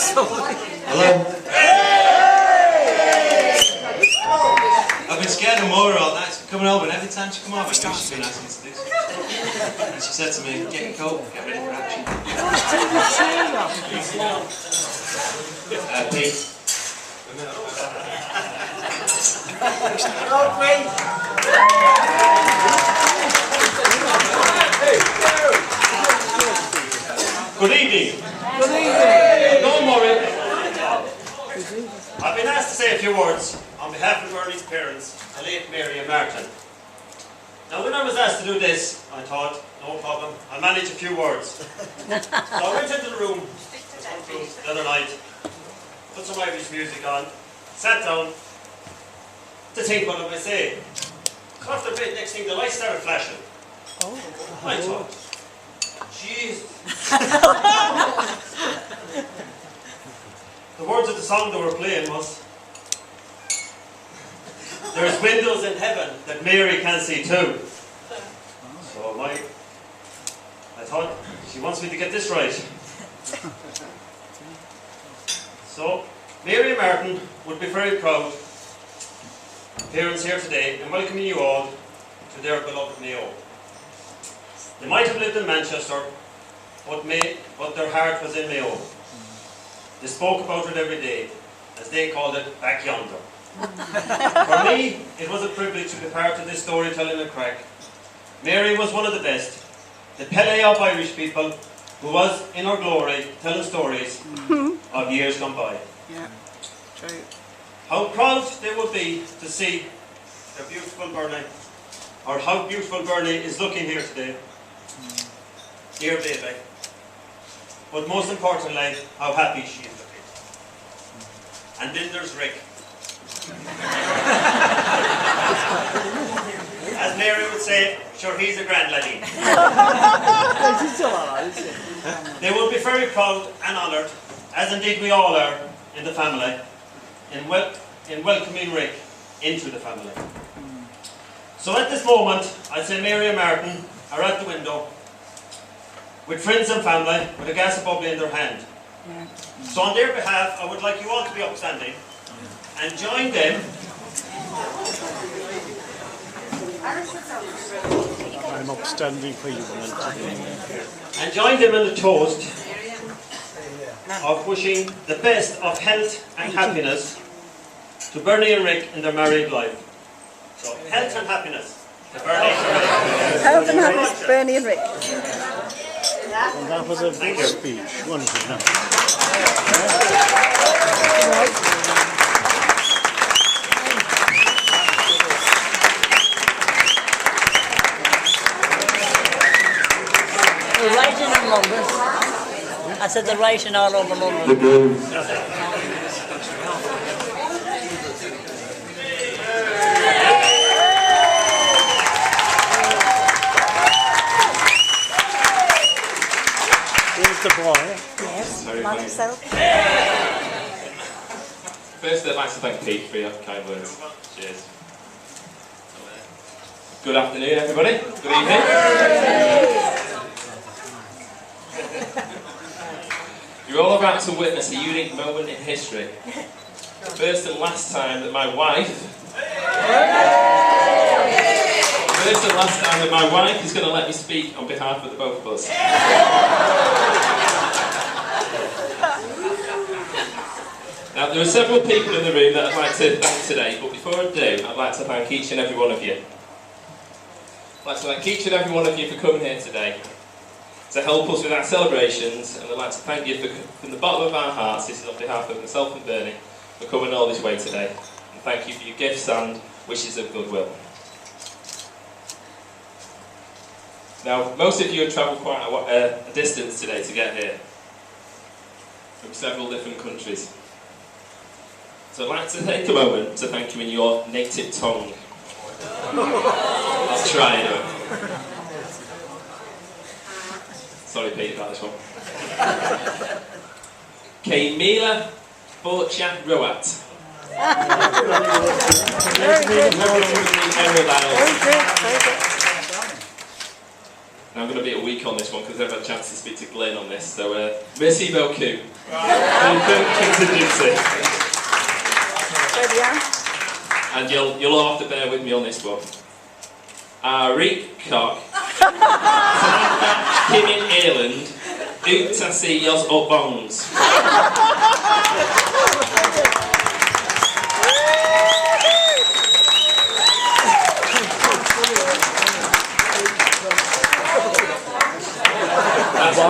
Hello. I've been scared of Maura all night. She's coming over, and every time she comes over, she's been asking me to do something. And she said to me, "Get your coat, get ready for action." Pete. Good evening. Good evening. No, Maura. I've been asked to say a few words on behalf of Bernie's parents, the late Mary and Martin. Now, when I was asked to do this, I thought, no problem, I'll manage a few words. So I went into the room the other night, put some Irish music on, sat down to think what I would say. So after a bit, next thing, the lights started flashing. I thought, jeez. The words of the song they were playing was, "There's windows in heaven that Mary can see too." So I thought, she wants me to get this right. So, Mary and Martin would be very proud, parents here today, in welcoming you all to their beloved Mayo. They might have lived in Manchester, but their heart was in Mayo. They spoke about it every day, as they called it, back yonder. For me, it was a privilege to be part of this storytelling crack. Mary was one of the best, the Pele of Irish people, who was in her glory, telling stories of years gone by. Yeah, true. How proud they would be to see their beautiful Bernie, or how beautiful Bernie is looking here today. Dear baby. But most importantly, how happy she is looking. And then there's Rick. As Mary would say, sure, he's a grand laddie. They will be very proud and honoured, as indeed we all are in the family, in welcoming Rick into the family. So at this moment, I'd say Mary and Martin are at the window, with friends and family, with a glass of bubbly in their hand. So on their behalf, I would like you all to be upstanding and join them. I'm upstanding for you. And join them in the toast of wishing the best of health and happiness to Bernie and Rick in their married life. So, health and happiness to Bernie and Rick. Health and happiness, Bernie and Rick. And that was a good speech, wasn't it? They're writing in London. I said they're writing all over London. The boy. Yes, like yourself. First, I'd like to thank Pete for your kind words. Cheers. Good afternoon, everybody. Good evening. You're all about to witness a unique moment in history. The first and last time that my wife... First and last time that my wife is going to let me speak on behalf of the both of us. Now, there are several people in the room that I'd like to thank today, but before I do, I'd like to thank each and every one of you. I'd like to thank each and every one of you for coming here today to help us with our celebrations, and I'd like to thank you from the bottom of our hearts, this is on behalf of myself and Bernie, for coming all this way today. And thank you for your gifts and wishes of goodwill. Now, most of you have travelled quite a distance today to get here, from several different countries. So I'd like to take a moment to thank you in your native tongue. I'll try anyway. Sorry, Pete, about this one. Kaimila Borcha Roat. Very good. Very good. And I'm going to be a week on this one because I've had a chance to speak to Glenn on this. So, merci beaucoup. Contingency. And you'll all have to bear with me on this one. Cock. Kim in Ireland. Ut a si os o bongs.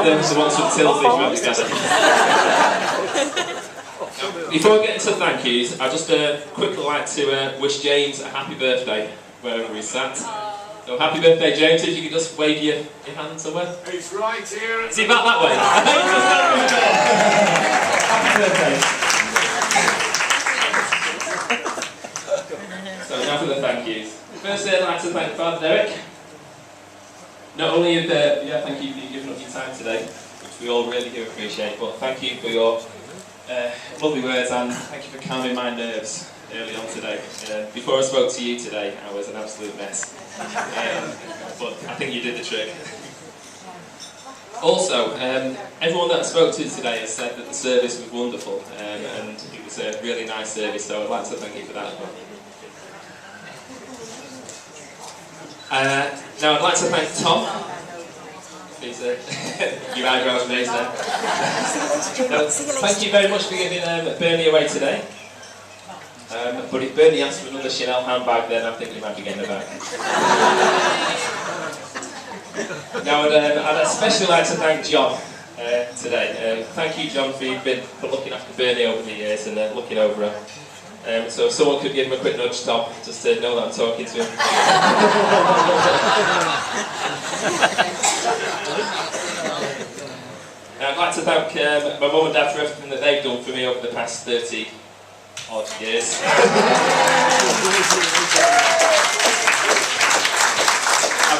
That's the ones from Tilsley from together. Before we get into thank yous, I'd just quickly like to wish James a happy birthday, wherever he's sat. So happy birthday, James, if you could just wave your hand somewhere. He's right here. Is he back that way? Happy birthday. So now for the thank yous. Firstly, I'd like to thank Father Derek. Not only thank you for giving up your time today, which we all really do appreciate, but thank you for your lovely words and thank you for calming my nerves early on today. Before I spoke to you today, I was an absolute mess. But I think you did the trick. Also, everyone that I spoke to today has said that the service was wonderful and it was a really nice service, so I'd like to thank you for that as well. Now I'd like to thank Tom. Please, your eyebrows raised there. Thank you very much for giving Bernie away today. But if Bernie asks for another Chanel handbag, then I think you might be getting it back. Now I'd especially like to thank John today. Thank you, John, for looking after Bernie over the years and looking over her. So if someone could give him a quick nudge, Tom, just to know that I'm talking to him. I'd like to thank my mum and dad for everything that they've done for me over the past 30 odd years.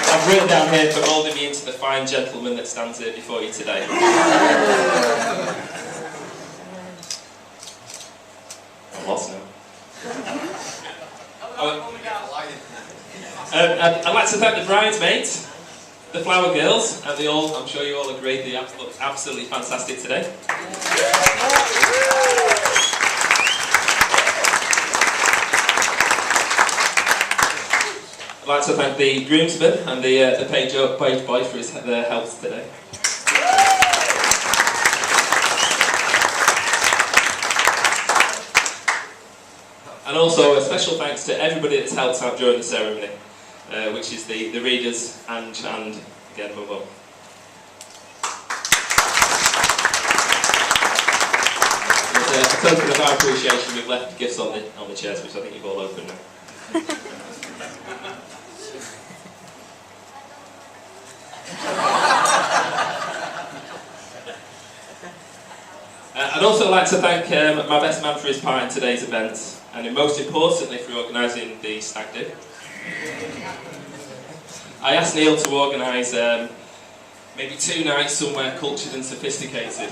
I've written down here for molding me into the fine gentleman that stands here before you today. I'm lost now. I'd like to thank the bridesmaids, the flower girls, and I'm sure you all agree, they look absolutely fantastic today. I'd like to thank the groomsmen and the page boy for their help today. And also a special thanks to everybody that's helped out during the ceremony, which is the readers and again my mum. As a token of our appreciation, we've left gifts on the chairs, which I think you've all opened now. I'd also like to thank my best man for his part in today's event, and most importantly for organising the stag do. I asked Neil to organise maybe 2 nights somewhere cultured and sophisticated.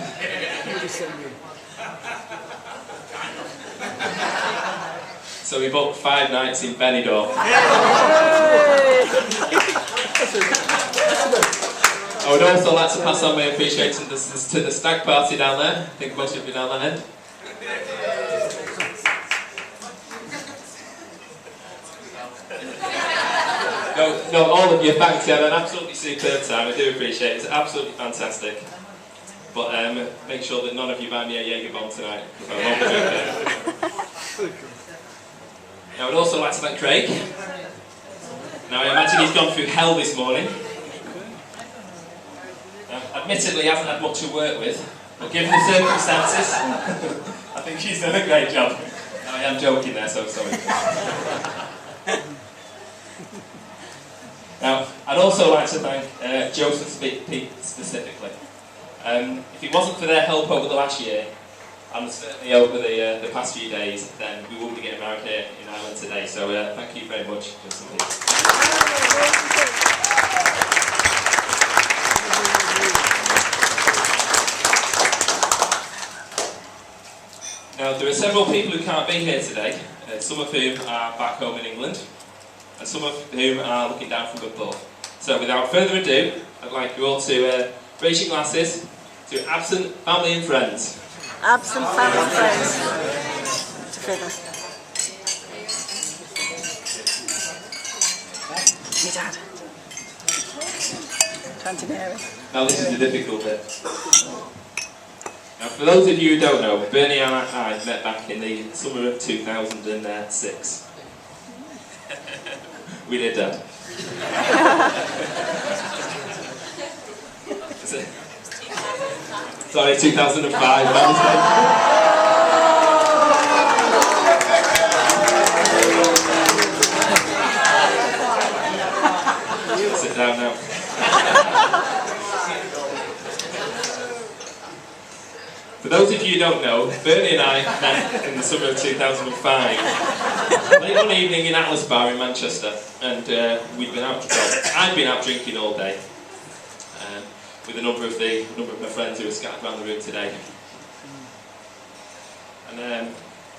So we booked 5 nights in Benidorm. I would also like to pass on my appreciation to the stag party down there. I think most of you down that end. No, all of you, thanks. You had an absolutely superb time. I do appreciate it. It's absolutely fantastic. But make sure that none of you buy me a Jaeger bomb tonight, because I won't be doing it. Now, I'd also like to thank Craig. Now, I imagine he's gone through hell this morning. Admittedly, he hasn't had much to work with, but given the circumstances, I think he's done a great job. No, I am joking there, so sorry. Now, I'd also like to thank Joseph Pete specifically. If it wasn't for their help over the last year, and certainly over the past few days, then we wouldn't be getting married here in Ireland today. So thank you very much, Joseph Pete. Now, there are several people who can't be here today, some of whom are back home in England, and some of whom are looking down from above. So without further ado, I'd like you all to raise your glasses to absent family and friends. Absent family and friends. Together. Me dad. Auntie Mary. Now this is the difficult bit. Now for those of you who don't know, Bernie and I met back in the summer of 2006. We did that. Sorry, 2005, my mistake. Sit down now. For those of you who don't know, Bernie and I met in the summer of 2005. Late one evening in Atlas Bar in Manchester, and I'd been out drinking all day with a number of my friends who are scattered around the room today. And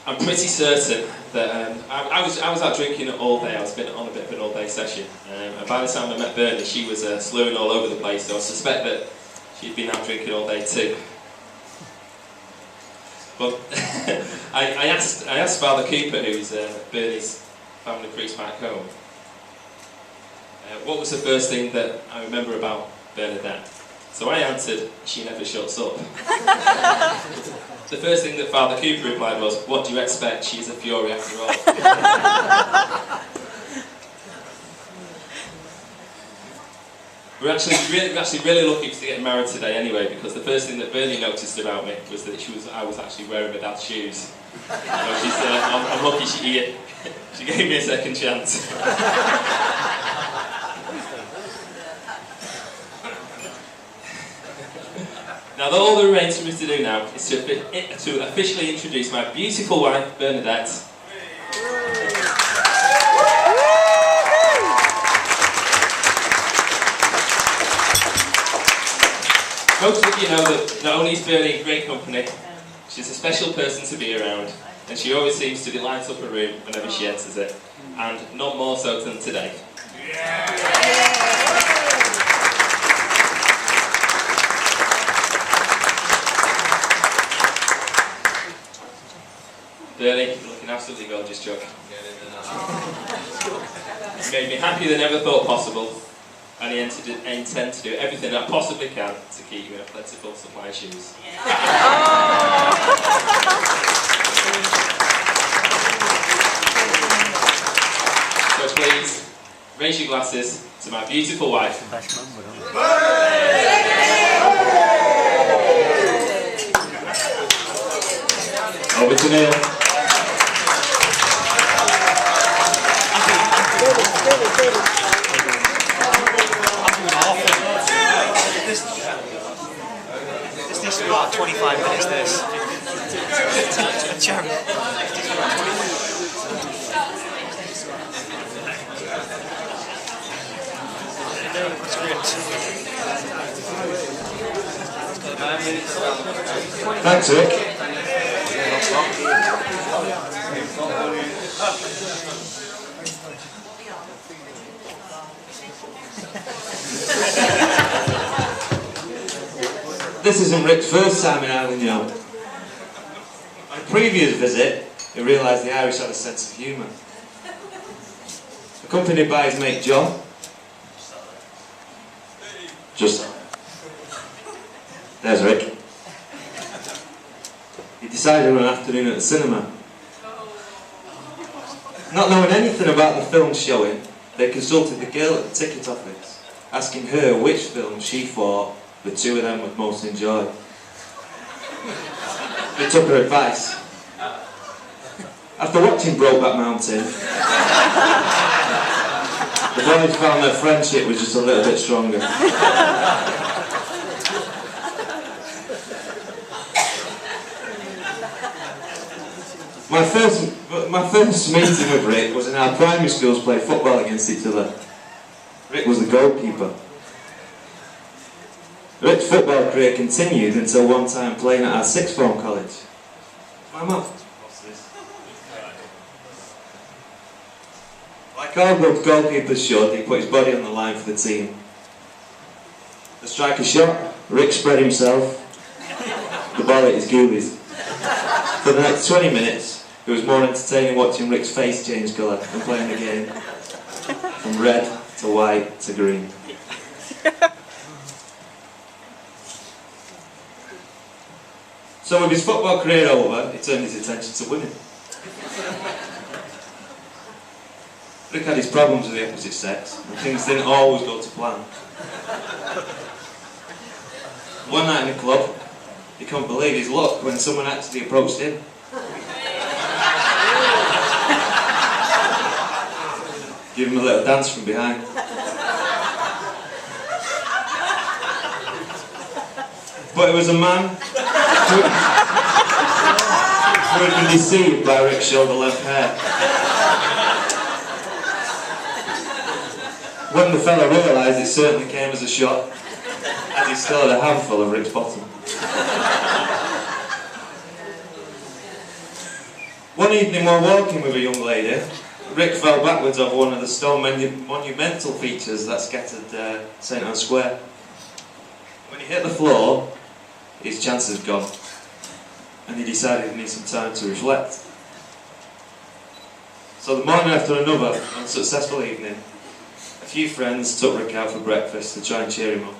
I'm pretty certain that I was out drinking all day. I was on a bit of an all-day session, and by the time I met Bernie, she was slurring all over the place. So I suspect that she'd been out drinking all day too. But I asked Father Cooper, who's Bernie's family priest back home, what was the first thing that I remember about Bernadette? So I answered, she never shuts up. The first thing that Father Cooper replied was, what do you expect? She's a fury after all. We're actually really lucky to get married today anyway, because the first thing that Bernie noticed about me was that I was actually wearing my dad's shoes. So I'm lucky she gave me a second chance. Now, all that remains for me to do now is to officially introduce my beautiful wife, Bernadette. Most of you know that not only is Bernie great company, she's a special person to be around, and she always seems to light up a room whenever she enters it, and not more so than today. Bernie, you're looking absolutely gorgeous, Chuck. You made me happier than ever thought possible, and I intend to do everything I possibly can to keep you in a plentiful supply of shoes. So please, raise your glasses to my beautiful wife. Over to Neil. This needs to be about 25 minutes, this. Jeremy. Thanks, Rick. This isn't Rick's first time in Ireland, you know. On a previous visit, he realised the Irish had a sense of humour. Accompanied by his mate John. Just there's Rick. He decided on an afternoon at the cinema. Not knowing anything about the film showing, they consulted the girl at the ticket office, asking her which film she thought the two of them would most enjoy. They took her advice. After watching Brokeback Mountain, the boys found their friendship was just a little bit stronger. My first meeting with Rick was in our primary schools played football against each other. Rick was the goalkeeper. Rick's football career continued until one time playing at our sixth form college. My mum. Like all good goalkeepers should, he put his body on the line for the team. The striker shot, Rick spread himself, the ball hit his goalies. For the next 20 minutes, it was more entertaining watching Rick's face change colour than playing the game. From red to white to green. So with his football career over, he turned his attention to women. Rick had his problems with the opposite sex, and things didn't always go to plan. One night in the club, he couldn't believe his luck when someone actually approached him. Give him a little dance from behind. But it was a man who had been deceived by Rick's shoulder-length hair. When the fella realised, it certainly came as a shock, as he still had a handful of Rick's bottom. One evening while walking with a young lady, Rick fell backwards over one of the stone monumental features that scattered St. Anne's Square. When he hit the floor, his chances had gone, and he decided he needed some time to reflect. So the morning after another unsuccessful evening, a few friends took Rick out for breakfast to try and cheer him up.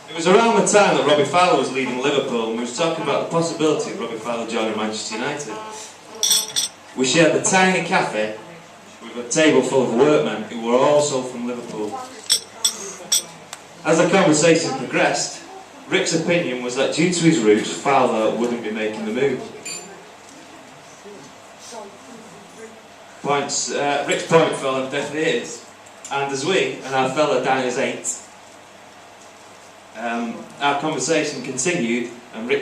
It was around the time that Robbie Fowler was leaving Liverpool, and we was talking about the possibility of Robbie Fowler joining Manchester United. We shared a tiny cafe with a table full of workmen who were also from Liverpool. As the conversation progressed, Rick's opinion was that due to his roots, Fowler wouldn't be making the move. Rick's point fell on deaf ears, and as we and our fellow diners ate, our conversation continued, and we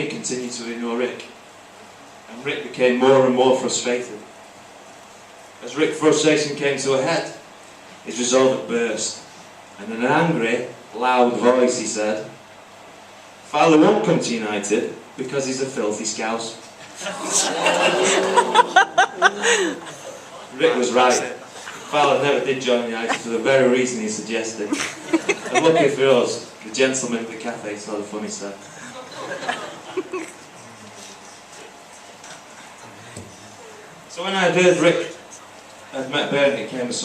continued to ignore Rick. And Rick became more and more frustrated. As Rick's frustration came to a head, his resolve had burst, and in an angry, loud voice he said, "Fowler won't come to United because he's a filthy scouse." Rick was right. Fowler never did join United for the very reason he suggested. And lucky for us, the gentleman at the cafe saw the funny side. So when I heard Rick had met Bernie, it came as